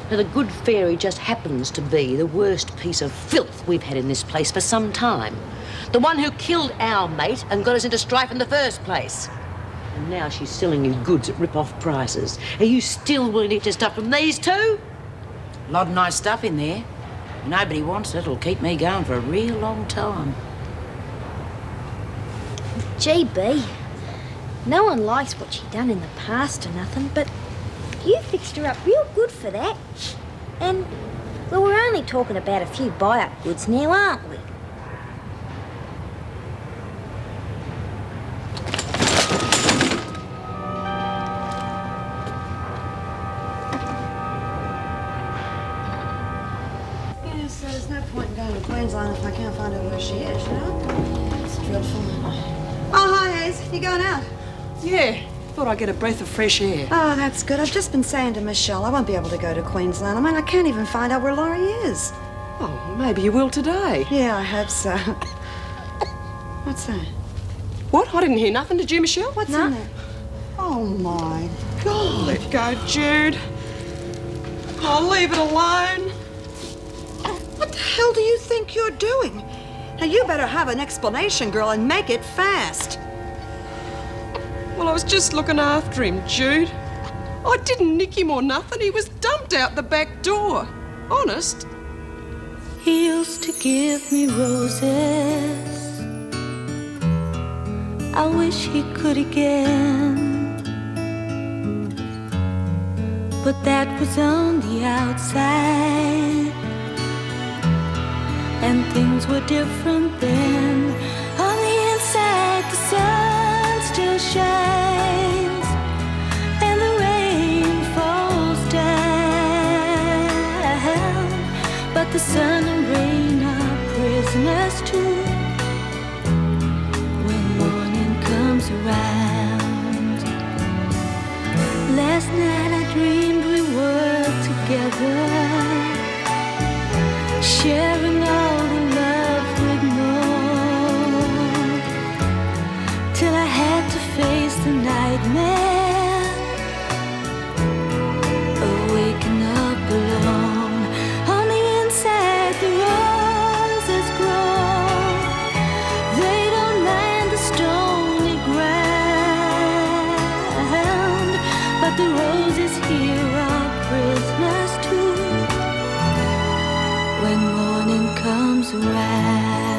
[SPEAKER 6] Now, the good fairy just happens to be the worst piece of filth we've had in this place for some time. The one who killed our mate and got us into strife in the first place. And now she's selling you goods at rip-off prices. Are you still willing to get your stuff from these two? A lot of nice stuff in there. Nobody wants it. It'll keep me going for a real long time.
[SPEAKER 9] GB, no one likes what she done in the past or nothing, but you fixed her up real good for that. And, well, we're only talking about a few buy-up goods now, aren't we?
[SPEAKER 12] Yes, there's no point in going to Queensland if I can't find out where she is, you know? It's dreadful. Oh, hi, Hayes. You going out?
[SPEAKER 4] Yeah, thought I'd get a breath of fresh air.
[SPEAKER 12] Oh, that's good. I've just been saying to Michelle I won't be able to go to Queensland. I mean, I can't even find out where Laurie is.
[SPEAKER 4] Oh, maybe you will today.
[SPEAKER 12] Yeah, I hope so. What's that?
[SPEAKER 4] What? I didn't hear nothing. Did you, Michelle?
[SPEAKER 12] What's in there? Oh, my God.
[SPEAKER 4] Let go, Jude. I'll leave it alone.
[SPEAKER 12] What the hell do you think you're doing? Now, you better have an explanation, girl, and make it fast.
[SPEAKER 4] Well, I was just looking after him, Jude. I didn't nick him or nothing. He was dumped out the back door. Honest.
[SPEAKER 14] He used to give me roses. I wish he could again. But that was on the outside, and things were different then. On the inside, the sun still shines, and the rain falls down. But the sun and rain are prisoners too when morning comes around. Last night I dreamed we were together, sharing all the love we'd known, till I had to face the nightmare of waking up alone. On the inside, the roses grow. They don't mind the stony ground, but the roses here are prisoners too when morning comes around.